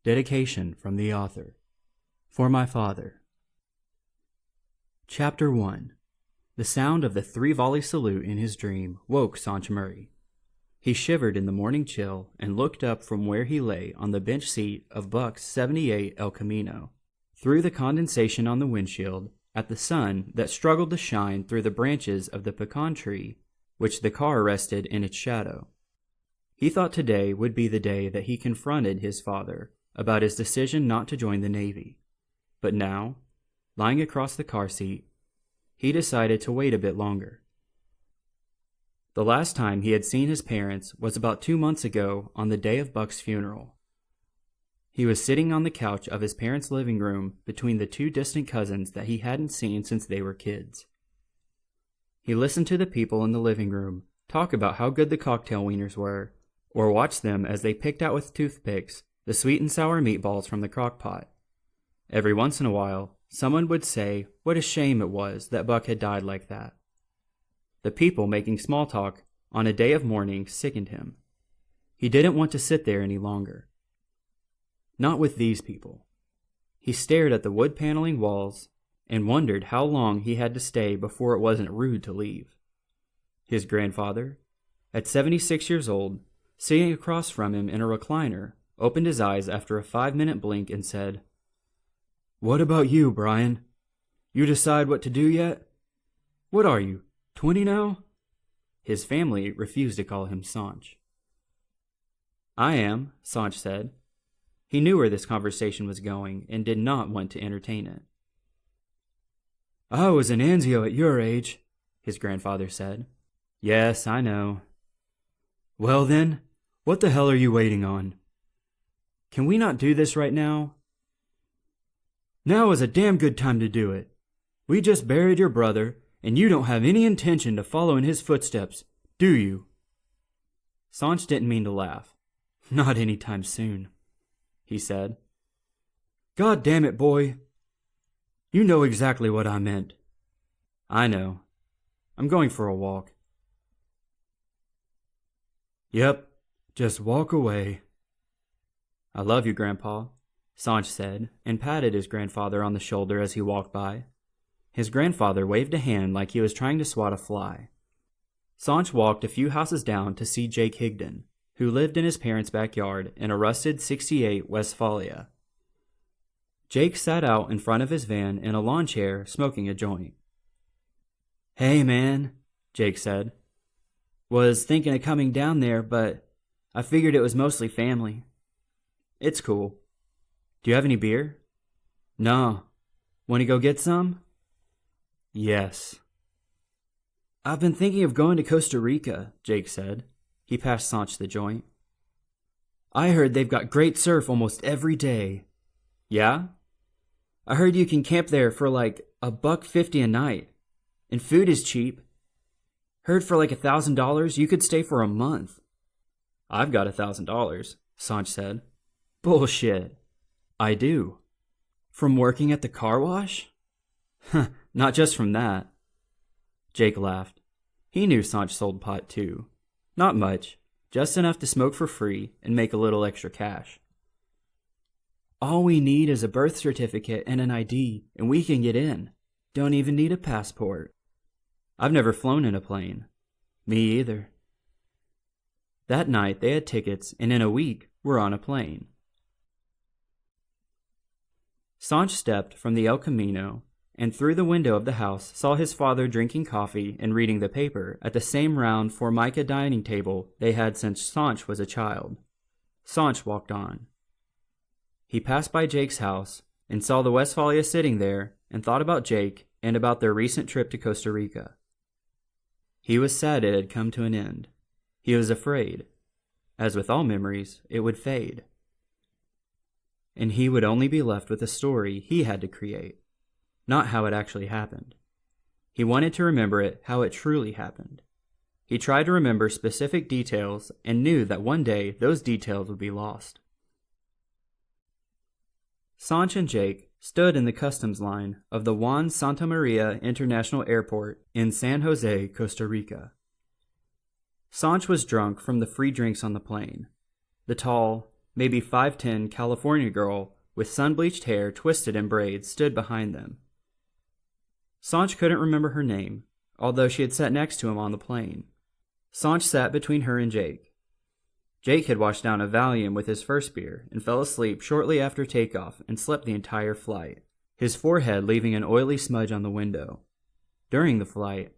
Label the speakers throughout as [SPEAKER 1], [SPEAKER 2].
[SPEAKER 1] Dedication from the author. For my father. Chapter 1. The sound of the three-volley salute in his dream woke Sanch Murray. He shivered in the morning chill and looked up from where he lay on the bench seat of Buck's 78 El Camino, through the condensation on the windshield, at the sun that struggled to shine through the branches of the pecan tree, which the car rested in its shadow. He thought today would be the day that he confronted his father about his decision not to join the Navy. But now, lying across the car seat, he decided to wait a bit longer. The last time he had seen his parents was about 2 months ago on the day of Buck's funeral. He was sitting on the couch of his parents' living room between the two distant cousins that he hadn't seen since they were kids. He listened to the people in the living room talk about how good the cocktail wieners were, or watched them as they picked out with toothpicks the sweet and sour meatballs from the crock pot. Every once in a while, someone would say what a shame it was that Buck had died like that. The people making small talk on a day of mourning sickened him. He didn't want to sit there any longer. Not with these people. He stared at the wood paneling walls and wondered how long he had to stay before it wasn't rude to leave. His grandfather, at 76 years old, sitting across from him in a recliner, opened his eyes after a 5-minute blink and said, "What about you, Brian? You decide what to do yet? What are you, 20 now?" His family refused to call him Sanch. "I am," Sanch said. He knew where this conversation was going and did not want to entertain it. "I was an Anzio at your age," his grandfather said. "Yes, I know." "Well then, what the hell are you waiting on? Can we not do this right now?" "Now is a damn good time to do it. We just buried your brother, and you don't have any intention to follow in his footsteps, do you?" Sanch didn't mean to laugh. "Not any time soon," he said. "God damn it, boy. You know exactly what I meant." "I know. I'm going for a walk." "Yep, just walk away." "I love you, Grandpa," Sanch said, and patted his grandfather on the shoulder as he walked by. His grandfather waved a hand like he was trying to swat a fly. Sanch walked a few houses down to see Jake Higdon, who lived in his parents' backyard in a rusted 68 Westphalia. Jake sat out in front of his van in a lawn chair smoking a joint. "Hey, man," Jake said. "Was thinking of coming down there, but I figured it was mostly family." "It's cool. Do you have any beer?" "No. Want to go get some?" "Yes." "I've been thinking of going to Costa Rica," Jake said. He passed Sanch the joint. "I heard they've got great surf almost every day." "Yeah? I heard you can camp there for like $1.50 a night. And food is cheap. Heard for like $1,000 you could stay for a month." "I've got $1,000, Sanch said. "Bullshit." "I do." "From working at the car wash?" "Not just from that." Jake laughed. He knew Sanch sold pot too. Not much, just enough to smoke for free and make a little extra cash. "All we need is a birth certificate and an ID, and we can get in. Don't even need a passport." "I've never flown in a plane." "Me either." That night they had tickets, and in a week were on a plane. Sanch stepped from the El Camino and through the window of the house saw his father drinking coffee and reading the paper at the same round Formica dining table they had since Sanch was a child. Sanch walked on. He passed by Jake's house and saw the Westphalia sitting there and thought about Jake and about their recent trip to Costa Rica. He was sad it had come to an end. He was afraid, as with all memories, it would fade. And he would only be left with a story he had to create, not how it actually happened. He wanted to remember it how it truly happened. He tried to remember specific details and knew that one day those details would be lost. Sanch and Jake stood in the customs line of the Juan Santa Maria International Airport in San Jose, Costa Rica. Sanch was drunk from the free drinks on the plane. The tall, maybe 5'10" California girl with sun-bleached hair twisted in braids stood behind them. Sanch couldn't remember her name, although she had sat next to him on the plane. Sanch sat between her and Jake. Jake had washed down a Valium with his first beer and fell asleep shortly after takeoff and slept the entire flight, his forehead leaving an oily smudge on the window. During the flight,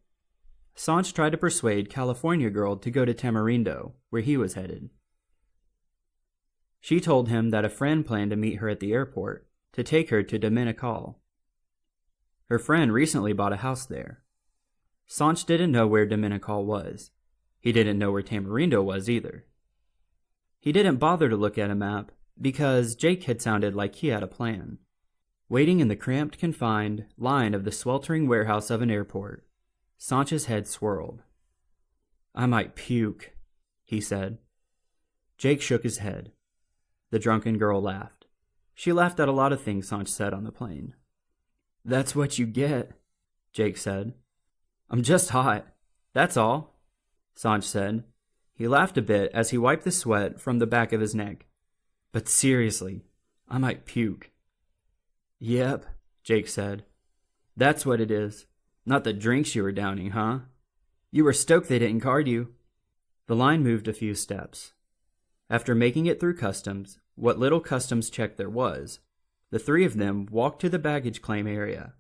[SPEAKER 1] Sanch tried to persuade California girl to go to Tamarindo, where he was headed. She told him that a friend planned to meet her at the airport to take her to Dominical. Her friend recently bought a house there. Sanch didn't know where Dominical was. He didn't know where Tamarindo was either. He didn't bother to look at a map because Jake had sounded like he had a plan. Waiting in the cramped, confined line of the sweltering warehouse of an airport, Sanch's head swirled. "I might puke," he said. Jake shook his head. The drunken girl laughed. She laughed at a lot of things Sanch said on the plane. "That's what you get," Jake said. "I'm just hot. That's all," Sanch said. He laughed a bit as he wiped the sweat from the back of his neck. "But seriously, I might puke." "Yep," Jake said. "That's what it is. Not the drinks you were downing, huh? You were stoked they didn't card you." The line moved a few steps. After making it through customs, what little customs check there was, the three of them walked to the baggage claim area.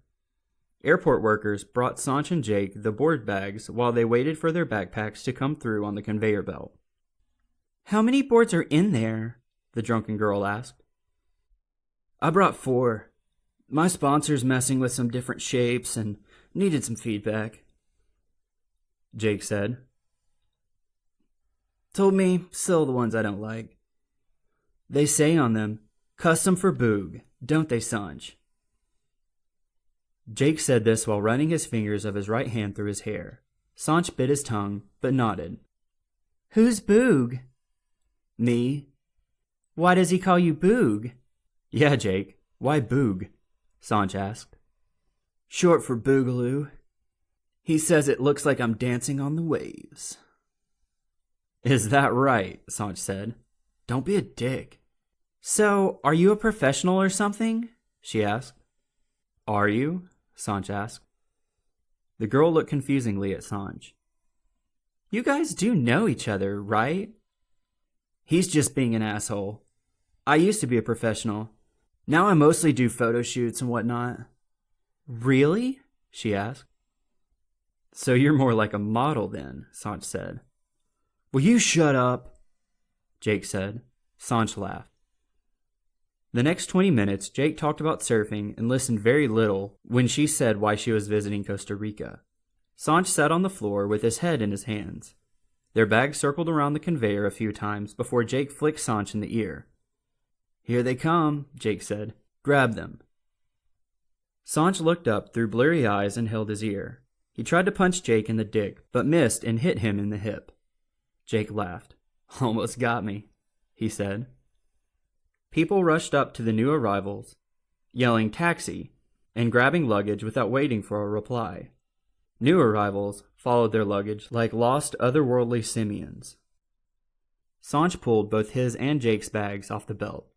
[SPEAKER 1] Airport workers brought Sanch and Jake the board bags while they waited for their backpacks to come through on the conveyor belt. "How many boards are in there?" the drunken girl asked. "I brought 4. My sponsor's messing with some different shapes and needed some feedback," Jake said. "Told me sell the ones I don't like. They say on them, custom for Boog, don't they, Sanch?" Jake said this while running his fingers of his right hand through his hair. Sanch bit his tongue, but nodded. "Who's Boog?" "Me." "Why does he call you Boog?" "Yeah, Jake, why Boog?" Sanch asked. "Short for Boogaloo. He says it looks like I'm dancing on the waves." "Is that right?" Sanch said. "Don't be a dick." "So, are you a professional or something?" she asked. "Are you?" Sanch asked. The girl looked confusingly at Sanch. "You guys do know each other, right?" "He's just being an asshole. I used to be a professional. Now I mostly do photo shoots and whatnot." "Really?" she asked. "So you're more like a model then," Sanch said. "Will you shut up?" Jake said. Sanch laughed. The next 20 minutes, Jake talked about surfing and listened very little when she said why she was visiting Costa Rica. Sanch sat on the floor with his head in his hands. Their bags circled around the conveyor a few times before Jake flicked Sanch in the ear. "Here they come," Jake said. "Grab them." Sanch looked up through blurry eyes and held his ear. He tried to punch Jake in the dick, but missed and hit him in the hip. Jake laughed. "Almost got me," he said. People rushed up to the new arrivals, yelling "taxi" and grabbing luggage without waiting for a reply. New arrivals followed their luggage like lost otherworldly simians. Sanch pulled both his and Jake's bags off the belt.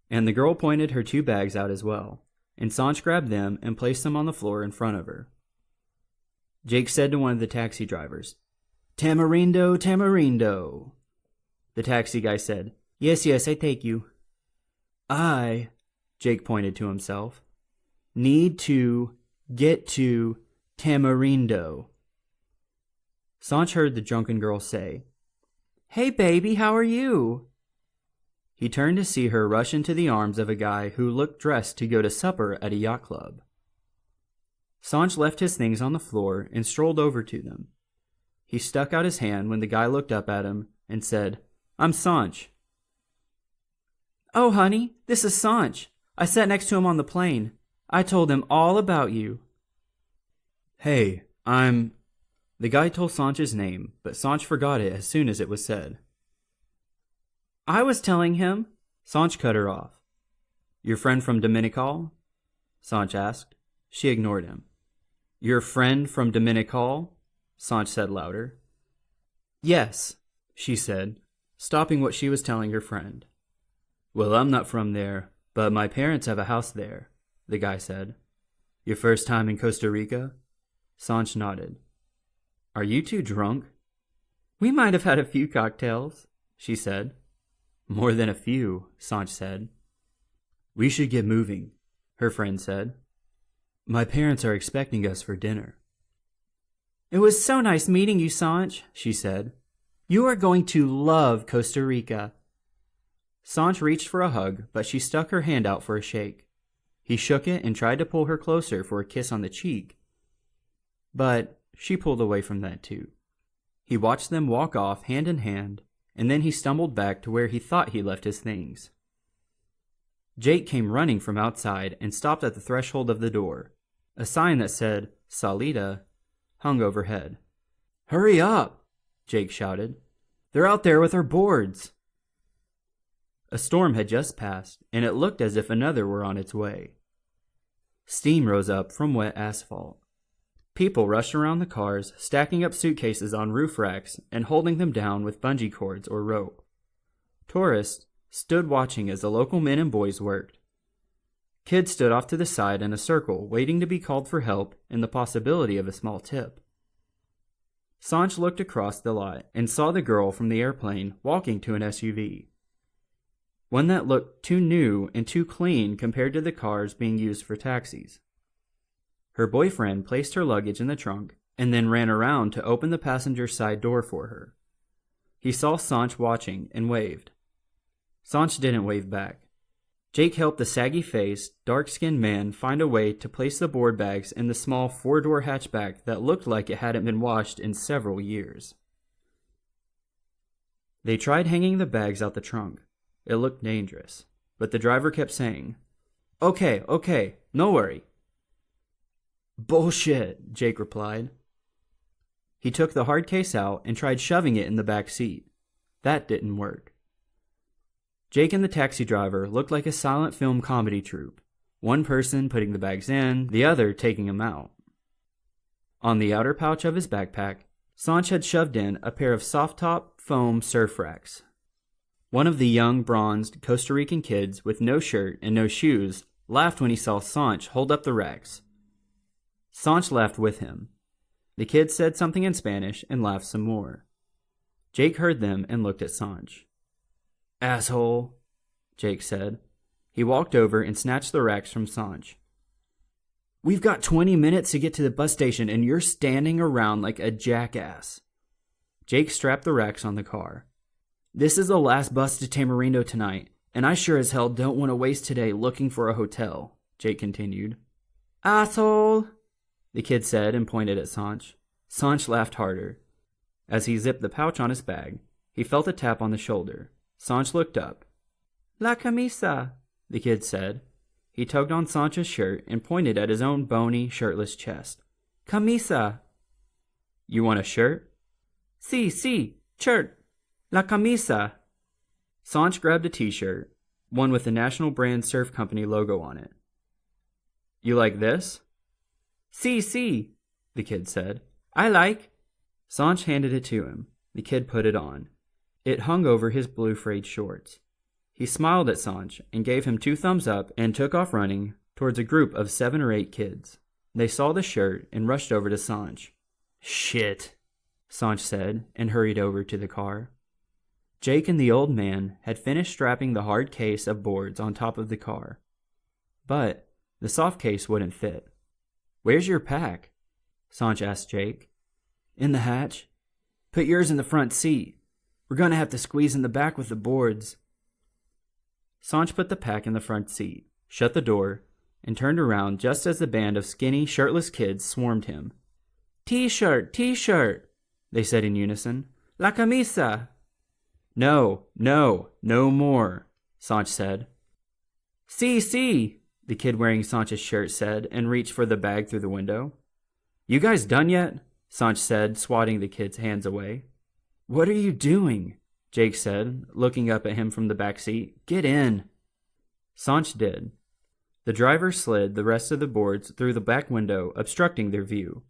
[SPEAKER 1] And the girl pointed her 2 bags out as well, and Sanch grabbed them and placed them on the floor in front of her. Jake said to one of the taxi drivers, "Tamarindo, Tamarindo." The taxi guy said, Yes, I take you." "I," Jake pointed to himself, "need to get to Tamarindo." Sanch heard the drunken girl say, "Hey baby, how are you?" He turned to see her rush into the arms of a guy who looked dressed to go to supper at a yacht club. Sanch left his things on the floor and strolled over to them. He stuck out his hand when the guy looked up at him and said, "I'm Sanch." "Oh, honey, this is Sanch. I sat next to him on the plane. I told him all about you." "Hey, I'm..." The guy told Sanch's name, but Sanch forgot it as soon as it was said. "I was telling him." Sanch cut her off. "Your friend from Dominical?" Sanch asked. She ignored him. "Your friend from Dominical?" Sanch said louder. "Yes," she said. stopping what she was telling her friend. "Well, I'm not from there, but my parents have a house there," the guy said. "Your first time in Costa Rica?" Sanch nodded. "Are you two drunk?" "We might have had a few cocktails," she said. "More than a few," Sanch said. "We should get moving," her friend said. "My parents are expecting us for dinner." "It was so nice meeting you, Sanch," she said. "You are going to love Costa Rica." Sanch reached for a hug, but she stuck her hand out for a shake. He shook it and tried to pull her closer for a kiss on the cheek, but she pulled away from that too. He watched them walk off hand in hand, and then he stumbled back to where he thought he left his things. Jake came running from outside and stopped at the threshold of the door. A sign that said "Salida" hung overhead. "Hurry up!" Jake shouted. "They're out there with our boards!" A storm had just passed, and it looked as if another were on its way. Steam rose up from wet asphalt. People rushed around the cars, stacking up suitcases on roof racks and holding them down with bungee cords or rope. Tourists stood watching as the local men and boys worked. Kids stood off to the side in a circle, waiting to be called for help and the possibility of a small tip. Sanch looked across the lot and saw the girl from the airplane walking to an SUV. One that looked too new and too clean compared to the cars being used for taxis. Her boyfriend placed her luggage in the trunk and then ran around to open the passenger side door for her. He saw Sanch watching and waved. Sanch didn't wave back. Jake helped the saggy-faced, dark-skinned man find a way to place the board bags in the small four-door hatchback that looked like it hadn't been washed in several years. They tried hanging the bags out the trunk. It looked dangerous, but the driver kept saying, Okay, no worry." "Bullshit," Jake replied. He took the hard case out and tried shoving it in the back seat. That didn't work. Jake and the taxi driver looked like a silent film comedy troupe, one person putting the bags in, the other taking them out. On the outer pouch of his backpack, Sanch had shoved in a pair of soft-top foam surf racks. One of the young, bronzed Costa Rican kids with no shirt and no shoes laughed when he saw Sanch hold up the racks. Sanch laughed with him. The kid said something in Spanish and laughed some more. Jake heard them and looked at Sanch. "Asshole," Jake said. He walked over and snatched the racks from Sanch. "We've got 20 minutes to get to the bus station and you're standing around like a jackass." Jake strapped the racks on the car. "This is the last bus to Tamarindo tonight, and I sure as hell don't want to waste today looking for a hotel," Jake continued. "Asshole," the kid said and pointed at Sanch. Sanch laughed harder. As he zipped the pouch on his bag, he felt a tap on the shoulder. Sanch looked up. "La camisa," the kid said. He tugged on Sanch's shirt and pointed at his own bony, shirtless chest. "Camisa." "You want a shirt?" Sí, shirt. La camisa." Sanch grabbed a t-shirt, one with the National Brand Surf Company logo on it. "You like this?" Sí, the kid said. "I like." Sanch handed it to him. The kid put it on. It hung over his blue frayed shorts. He smiled at Sanch and gave him 2 thumbs up and took off running towards a group of 7 or 8 kids. They saw the shirt and rushed over to Sanch. "Shit," Sanch said and hurried over to the car. Jake and the old man had finished strapping the hard case of boards on top of the car. But the soft case wouldn't fit. "Where's your pack?" Sanch asked Jake. "In the hatch. Put yours in the front seat. We're going to have to squeeze in the back with the boards." Sanch put the pack in the front seat, shut the door, and turned around just as the band of skinny, shirtless kids swarmed him. T-shirt, they said in unison. "La camisa." No more," Sanch said. Sí, the kid wearing Sanch's shirt said and reached for the bag through the window. "You guys done yet?" Sanch said, swatting the kid's hands away. "What are you doing?" Jake said, looking up at him from the back seat. "Get in." Sanch did. The driver slid the rest of the boards through the back window, obstructing their view.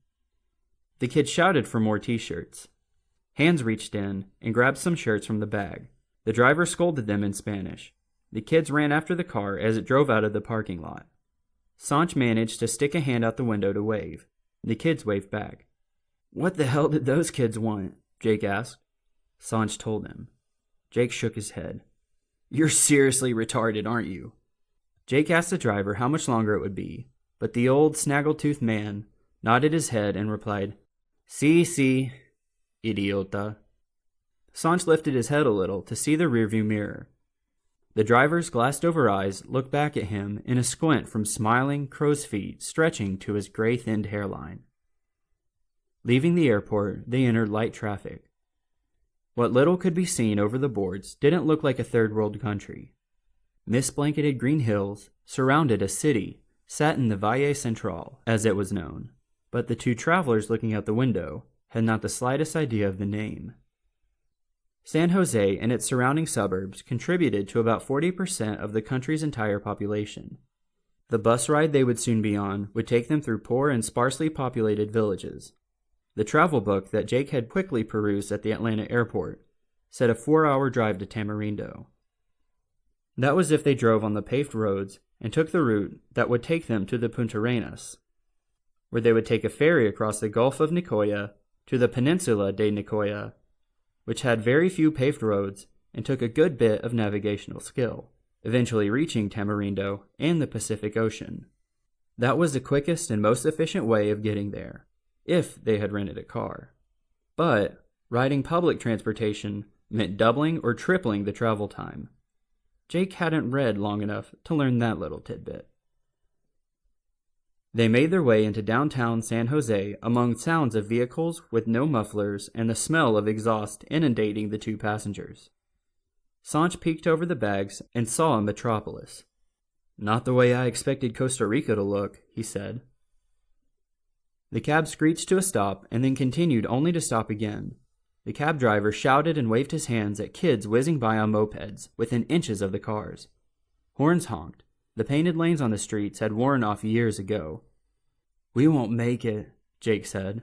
[SPEAKER 1] The kid shouted for more t-shirts. Hands reached in and grabbed some shirts from the bag. The driver scolded them in Spanish. The kids ran after the car as it drove out of the parking lot. Sanch managed to stick a hand out the window to wave. The kids waved back. "What the hell did those kids want?" Jake asked. Sanch told him. Jake shook his head. "You're seriously retarded, aren't you?" Jake asked the driver how much longer it would be, but the old snaggle-toothed man nodded his head and replied, Sí, idiota. Sanch lifted his head a little to see the rearview mirror. The driver's glassed-over eyes looked back at him in a squint from smiling crow's feet stretching to his gray-thinned hairline. Leaving the airport, they entered light traffic. What little could be seen over the boards didn't look like a third-world country. Mist-blanketed green hills surrounded a city sat in the Valle Central, as it was known, but the two travelers looking out the window had not the slightest idea of the name. San Jose and its surrounding suburbs contributed to about 40% of the country's entire population. The bus ride they would soon be on would take them through poor and sparsely populated villages. The travel book that Jake had quickly perused at the Atlanta airport said a 4-hour drive to Tamarindo. That was if they drove on the paved roads and took the route that would take them to the Punta Arenas, where they would take a ferry across the Gulf of Nicoya to the Peninsula de Nicoya, which had very few paved roads and took a good bit of navigational skill, eventually reaching Tamarindo and the Pacific Ocean. That was the quickest and most efficient way of getting there, if they had rented a car. But riding public transportation meant doubling or tripling the travel time. Jake hadn't read long enough to learn that little tidbit. They made their way into downtown San Jose among sounds of vehicles with no mufflers and the smell of exhaust inundating the two passengers. Sanch peeked over the bags and saw a metropolis. "Not the way I expected Costa Rica to look," he said. The cab screeched to a stop and then continued only to stop again. The cab driver shouted and waved his hands at kids whizzing by on mopeds within inches of the cars. Horns honked. The painted lanes on the streets had worn off years ago. "We won't make it," Jake said.